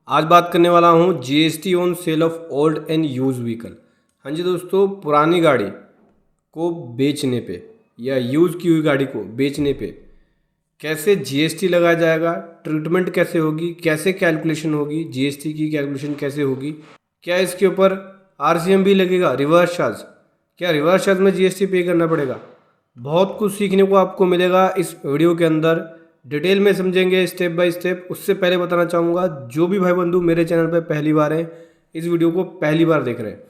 आज बात करने वाला हूँ GST on sale of old and use vehicle. हाँ जी दोस्तों, पुरानी गाड़ी को बेचने पे या यूज़ की हुई गाड़ी को बेचने पे कैसे जीएसटी लगाया जाएगा, ट्रीटमेंट कैसे होगी, कैसे कैलकुलेशन होगी, जीएसटी की कैलकुलेशन कैसे होगी, क्या इसके ऊपर आरसीएम भी लगेगा, रिवर्स चार्ज, क्या रिवर्स चार्ज में जीएसटी पे करना पड़ेगा। बहुत कुछ सीखने को आपको मिलेगा इस वीडियो के अंदर, डिटेल में समझेंगे स्टेप बाय स्टेप। उससे पहले बताना चाहूँगा, जो भी भाई बंधु मेरे चैनल पर पहली बार हैं, इस वीडियो को पहली बार देख रहे हैं,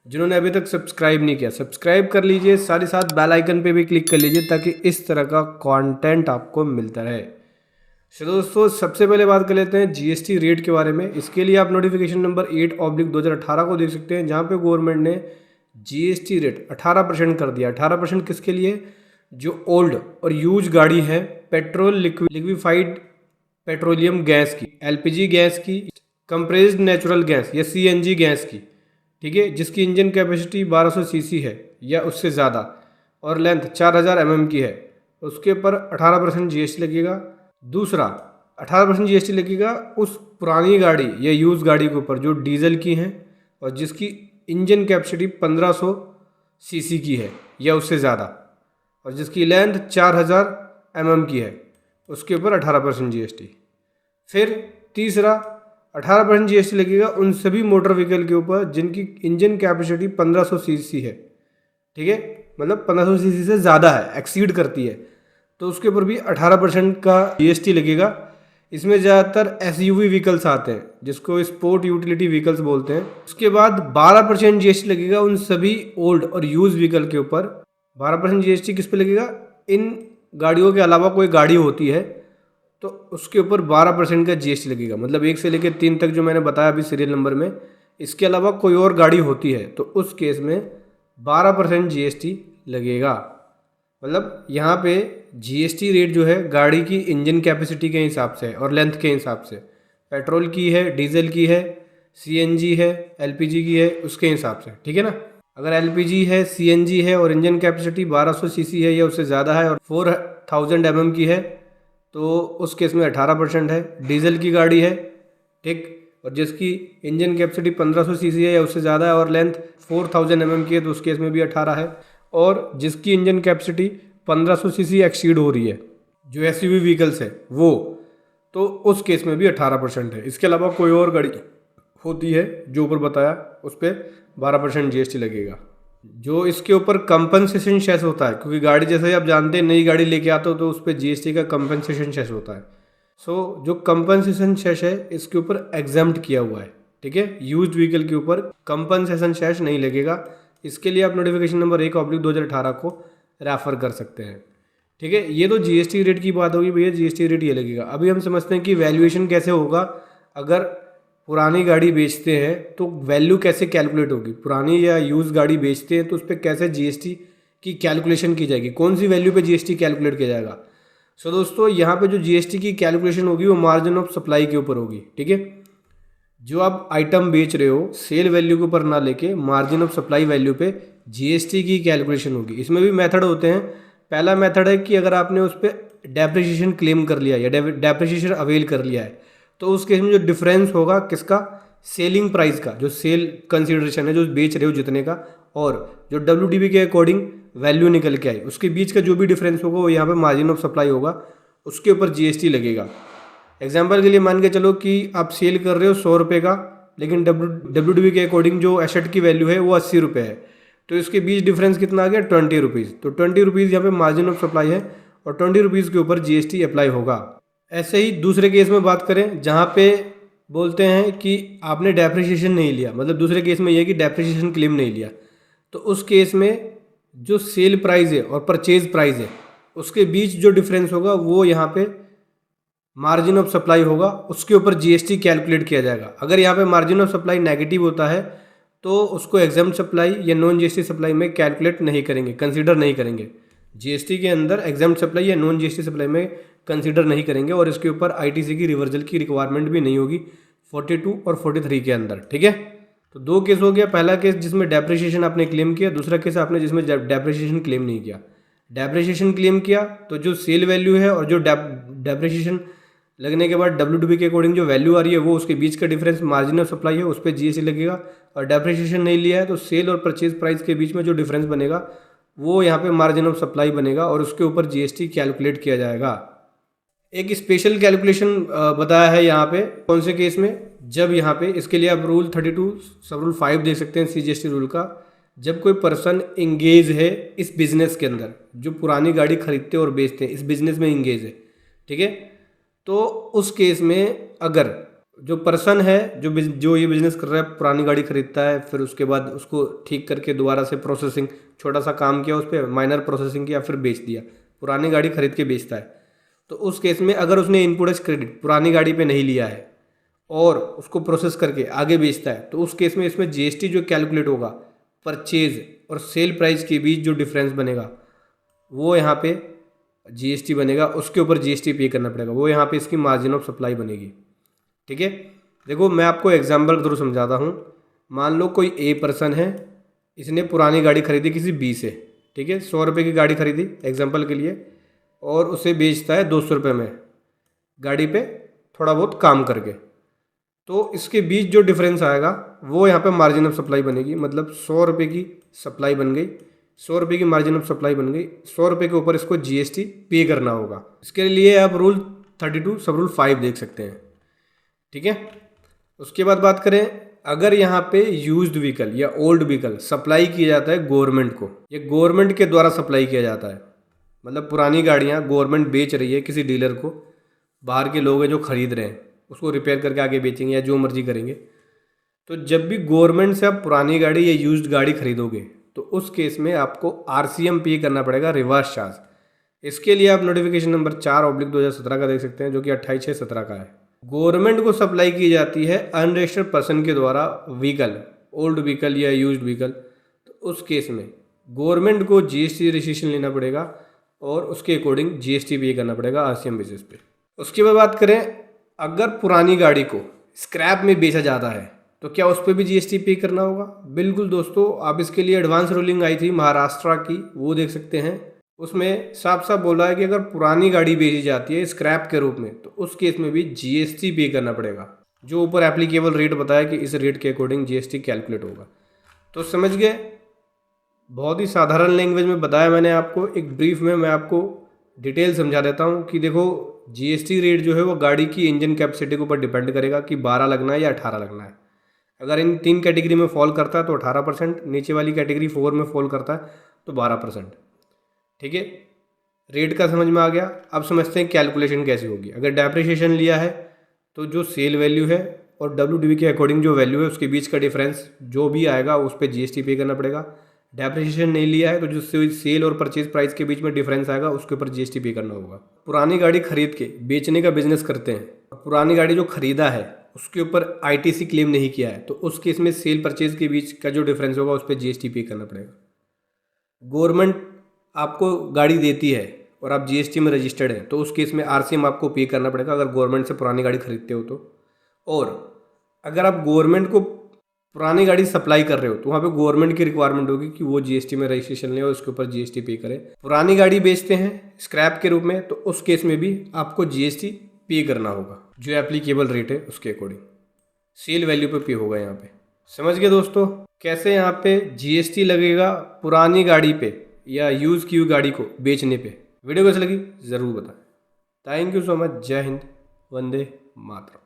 जिन्होंने अभी तक सब्सक्राइब नहीं किया सब्सक्राइब कर लीजिए, साथ ही साथ बेल आइकन पे भी क्लिक कर लीजिए ताकि इस तरह का कंटेंट आपको मिलता रहे। चलो दोस्तों, सबसे पहले बात कर लेते हैं जीएसटी रेट के बारे में। इसके लिए आप नोटिफिकेशन नंबर 8/2018 को देख सकते हैं, जहाँ पे गवर्नमेंट ने जीएसटी रेट 18% कर दिया। 18% किसके लिए? जो ओल्ड और यूज गाड़ी है, पेट्रोल लिक्विफाइड पेट्रोलियम गैस की, एलपीजी गैस की, कंप्रेस्ड नेचुरल गैस या सीएनजी गैस की, ठीक है, जिसकी इंजन कैपेसिटी 1200 सीसी है या उससे ज़्यादा और लेंथ 4000 mm की है, उसके ऊपर 18% जीएसटी लगेगा। दूसरा, 18% जीएसटी लगेगा उस पुरानी गाड़ी या यूज़ गाड़ी के ऊपर जो डीजल की हैं और जिसकी इंजन कैपेसिटी 1500 सीसी की है या उससे ज़्यादा और जिसकी लेंथ 4000 mm की है, उसके ऊपर 18% जीएसटी। फिर तीसरा, 18% जीएसटी लगेगा उन सभी मोटर व्हीकल के ऊपर जिनकी इंजन कैपेसिटी 1500 सीसी है, ठीक है, मतलब 1500 सीसी से ज़्यादा है, एक्सीड करती है, तो उसके ऊपर भी 18% का जीएसटी लगेगा। इसमें ज़्यादातर एसयूवी व्हीकल्स आते हैं, जिसको स्पोर्ट यूटिलिटी व्हीकल्स बोलते हैं। उसके बाद 12% जीएसटी लगेगा उन सभी ओल्ड और यूज व्हीकल के ऊपर। 12% जीएसटी किस पे लगेगा? इन गाड़ियों के अलावा कोई गाड़ी होती है तो उसके ऊपर 12% का जीएसटी लगेगा, मतलब 1 से लेकर 3 तक जो मैंने बताया अभी सीरियल नंबर में। इसके अलावा कोई और गाड़ी होती है तो उस केस में 12% जीएसटी लगेगा। मतलब यहाँ पे जीएसटी रेट जो है गाड़ी की इंजन कैपेसिटी के हिसाब से और लेंथ के हिसाब से, पेट्रोल की है, डीजल की है, सीएनजी है, एलपीजी की है, उसके हिसाब से, ठीक है ना। अगर एलपीजी है, सीएनजी है और इंजन कैपेसिटी 1200 सीसी है या उससे ज़्यादा है और 4000 mm की है तो उस केस में 18% है। डीजल की गाड़ी है, ठीक, और जिसकी इंजन कैपेसिटी 1500 सीसी है या उससे ज़्यादा है और लेंथ 4000 mm की है तो उस केस में भी 18 है। और जिसकी इंजन कैपेसिटी 1500 सीसी एक्सीड हो रही है, जो एसयूवी व्हीकल्स है वो, तो उस केस में भी 18% है। इसके अलावा कोई और गाड़ी होती है जो ऊपर बताया, उस पर 12% जीएसटी लगेगा। जो इसके ऊपर कंपनसेशन सेस होता है, क्योंकि गाड़ी जैसे आप जानते हैं नई गाड़ी लेके आते हो तो उस पर जीएसटी का कंपनसेशन सेस होता है। सो जो कंपनसेशन सेस है इसके ऊपर एग्जम्प्ट किया हुआ है, ठीक है। यूज्ड व्हीकल के ऊपर कंपनसेशन सेस नहीं लगेगा। इसके लिए आप नोटिफिकेशन नंबर 1/2018 को रेफर कर सकते हैं, ठीक है। ये तो जीएसटी रेट की बात होगी, भैया जीएसटी रेट ये लगेगा। अभी हम समझते हैं कि वैल्यूएशन कैसे होगा। अगर पुरानी गाड़ी बेचते हैं तो वैल्यू कैसे कैलकुलेट होगी, पुरानी या यूज़ गाड़ी बेचते हैं तो उस पर कैसे जीएसटी की कैलकुलेशन की जाएगी, कौन सी वैल्यू पे जीएसटी कैलकुलेट किया जाएगा। सो दोस्तों, यहाँ पे जो जीएसटी की कैलकुलेशन होगी वो मार्जिन ऑफ सप्लाई के ऊपर होगी, ठीक है। जो आप आइटम बेच रहे हो सेल वैल्यू के ऊपर ना लेके मार्जिन ऑफ सप्लाई वैल्यू पे जीएसटी की कैलकुलेशन होगी। इसमें भी मेथड होते हैं। पहला मेथड है कि अगर आपने उस पर डेप्रिसिएशन क्लेम कर लिया या डेप्रिसिएशन अवेल कर लिया है तो उस केस में जो डिफरेंस होगा किसका, सेलिंग प्राइस का, जो सेल कंसीडरेशन है जो बेच रहे हो जितने का, और जो डब्ल्यूडीबी के अकॉर्डिंग वैल्यू निकल के आई उसके बीच का जो भी डिफरेंस होगा वो यहाँ पे मार्जिन ऑफ सप्लाई होगा, उसके ऊपर जीएसटी लगेगा। एग्जाम्पल के लिए मान के चलो कि आप सेल कर रहे हो 100 रुपये का, लेकिन डब्ल्यूडीबी के अकॉर्डिंग जो एसेट की वैल्यू है वो 80 रुपये है, तो इसके बीच डिफरेंस कितना आ गया, 20 रुपीज़। तो 20 रुपीज़ यहाँ पे मार्जिन ऑफ सप्लाई है और 20 रुपीज़ के ऊपर जीएसटी अप्लाई होगा। ऐसे ही दूसरे केस में बात करें जहाँ पे बोलते हैं कि आपने डेप्रिसिएशन नहीं लिया, मतलब दूसरे केस में यह कि डेप्रिसिएशन क्लेम नहीं लिया, तो उस केस में जो सेल प्राइस है और परचेज प्राइस है उसके बीच जो डिफरेंस होगा वो यहाँ पे मार्जिन ऑफ सप्लाई होगा, उसके ऊपर जीएसटी कैलकुलेट किया जाएगा। अगर यहाँ पे मार्जिन ऑफ सप्लाई नेगेटिव होता है तो उसको एग्जाम्प्ट सप्लाई या नॉन जीएसटी सप्लाई में कैलकुलेट नहीं करेंगे, कंसीडर नहीं करेंगे। जीएसटी के अंदर एग्जाम्प्ट सप्लाई या नॉन जीएसटी सप्लाई में कंसीडर नहीं करेंगे और इसके ऊपर आईटीसी की रिवर्सल की रिक्वायरमेंट भी नहीं होगी 42 और 43 के अंदर, ठीक है। तो दो केस हो गया, पहला केस जिसमें डेप्रिसिएशन आपने क्लेम किया, दूसरा केस आपने जिसमें डेप्रिसिएशन क्लेम नहीं किया। डेप्रिसिएशन क्लेम किया तो जो सेल वैल्यू है और जो डेप्रिसिएशन लगने के बाद WDV के अकॉर्डिंग जो वैल्यू आ रही है वो उसके बीच का डिफरेंस मार्जिन ऑफ सप्लाई है, उस पर GST लगेगा। और डेप्रिसिएशन नहीं लिया है तो सेल और परचेज प्राइस के बीच में जो डिफरेंस बनेगा वो यहाँ पे मार्जिन ऑफ सप्लाई बनेगा और उसके ऊपर GST कैलकुलेट किया जाएगा। एक स्पेशल कैलकुलेशन बताया है यहाँ पे, कौन से केस में, जब यहाँ पे इसके लिए आप रूल 32 सब रूल 5 देख सकते हैं CGST रूल का। जब कोई पर्सन इंगेज है इस बिजनेस के अंदर, जो पुरानी गाड़ी खरीदते और बेचते हैं इस बिजनेस में इंगेज है, ठीक है, तो उस केस में अगर जो पर्सन है जो ये बिजनेस कर रहा है, पुरानी गाड़ी खरीदता है, फिर उसके बाद उसको ठीक करके दोबारा से प्रोसेसिंग, छोटा सा काम किया उस पर, माइनर प्रोसेसिंग किया, फिर बेच दिया, पुरानी गाड़ी खरीद के बेचता है, तो उस केस में अगर उसने इनपुट टैक्स क्रेडिट पुरानी गाड़ी पे नहीं लिया है और उसको प्रोसेस करके आगे बेचता है, तो उस केस में इसमें GST जो कैलकुलेट होगा परचेज और सेल प्राइस के बीच जो डिफरेंस बनेगा वो यहाँ पे GST बनेगा, उसके ऊपर GST पे करना पड़ेगा, वो यहाँ पे इसकी मार्जिन ऑफ सप्लाई बनेगी। ठीक है, देखो मैं आपको एग्जांपल के थ्रू समझाता हूँ। मान लो कोई ए पर्सन है, इसने पुरानी गाड़ी खरीदी किसी बी से, ठीक है, 100 रुपये की गाड़ी खरीदी एग्जांपल के लिए, और उसे बेचता है 200 रुपये में गाड़ी पे थोड़ा बहुत काम करके, तो इसके बीच जो डिफरेंस आएगा वो यहाँ पे मार्जिन ऑफ सप्लाई बनेगी। मतलब 100 रुपये की सप्लाई बन गई, 100 रुपये की मार्जिन ऑफ सप्लाई बन गई, 100 रुपये के ऊपर इसको GST पे करना होगा। इसके लिए आप रूल 32 सब रूल 5 देख सकते हैं, ठीक है। उसके बाद बात करें, अगर यहाँ पे यूज्ड व्हीकल या ओल्ड व्हीकल सप्लाई किया जाता है गवर्नमेंट को, ये गवर्नमेंट के द्वारा सप्लाई किया जाता है, मतलब पुरानी गाड़ियाँ गवर्नमेंट बेच रही है किसी डीलर को, बाहर के लोग हैं जो खरीद रहे हैं, उसको रिपेयर करके आगे बेचेंगे या जो मर्जी करेंगे। तो जब भी गवर्नमेंट से आप पुरानी गाड़ी या यूज्ड गाड़ी खरीदोगे तो उस केस में आपको RCM पे करना पड़ेगा, रिवर्स चार्ज। इसके लिए आप नोटिफिकेशन नंबर 4/2017 का देख सकते हैं, जो कि 28/6/17 का है। गवर्नमेंट को सप्लाई की जाती है अनरजिस्टर्ड पर्सन के द्वारा व्हीकल, ओल्ड व्हीकल या यूज्ड व्हीकल, तो उस केस में गवर्नमेंट को GST रजिस्ट्रेशन लेना पड़ेगा और उसके अकॉर्डिंग GST पे करना पड़ेगा RCM बेसिस पे। उसके बाद बात करें, अगर पुरानी गाड़ी को स्क्रैप में बेचा जाता है तो क्या उस पर भी GST पे करना होगा? बिल्कुल दोस्तों, आप इसके लिए एडवांस रूलिंग आई थी महाराष्ट्र की, वो देख सकते हैं। उसमें साफ साफ बोला है कि अगर पुरानी गाड़ी बेची जाती है स्क्रैप के रूप में तो उस केस में भी GST पे करना पड़ेगा। जो ऊपर एप्लीकेबल रेट बताया कि इस रेट के अकॉर्डिंग GST कैलकुलेट होगा। तो समझ गए, बहुत ही साधारण लैंग्वेज में बताया मैंने आपको। एक ब्रीफ में मैं आपको डिटेल समझा देता हूँ कि देखो GST रेट जो है वो गाड़ी की इंजन कैपेसिटी के ऊपर डिपेंड करेगा कि 12 लगना है या 18 लगना है। अगर इन 3 कैटेगरी में फॉल करता है तो 18%, नीचे वाली कैटेगरी 4 में फॉल करता है तो 12%। ठीक है, रेट का समझ में आ गया। अब समझते हैं कैलकुलेशन कैसे होगी। अगर डेप्रिसिएशन लिया है तो जो सेल वैल्यू है और WDV के अकॉर्डिंग जो वैल्यू है उसके बीच का डिफरेंस जो भी आएगा उस पर GST पे करना पड़ेगा। डेप्रिसिएशन नहीं लिया है तो जो सेल और परचेज प्राइस के बीच में डिफरेंस आएगा उसके ऊपर GST पे करना होगा। पुरानी गाड़ी खरीद के बेचने का बिजनेस करते हैं, पुरानी गाड़ी जो खरीदा है उसके ऊपर ITC क्लेम नहीं किया है तो उस केस में सेल परचेज के बीच का जो डिफरेंस होगा उस पर GST पे करना पड़ेगा। गवर्नमेंट आपको गाड़ी देती है और आप GST में रजिस्टर्ड हैं तो उस केस में RCM आपको पे करना पड़ेगा अगर गवर्नमेंट से पुरानी गाड़ी खरीदते हो तो। और अगर आप गवर्नमेंट को पुरानी गाड़ी सप्लाई कर रहे हो तो वहाँ पे गवर्नमेंट की रिक्वायरमेंट होगी कि वो GST में रजिस्ट्रेशन ले और उसके ऊपर GST पे करे। पुरानी गाड़ी बेचते हैं स्क्रैप के रूप में तो उस केस में भी आपको GST पे करना होगा, जो एप्लीकेबल रेट है उसके अकॉर्डिंग सेल वैल्यू पे पे होगा। यहाँ पे समझ गए दोस्तों कैसे यहाँ पे GST लगेगा पुरानी गाड़ी पे या यूज़ की हुई गाड़ी को बेचने पे। वीडियो कैसी लगी ज़रूर बताएं। Thank you so much. जय हिंद, वंदे मातरम।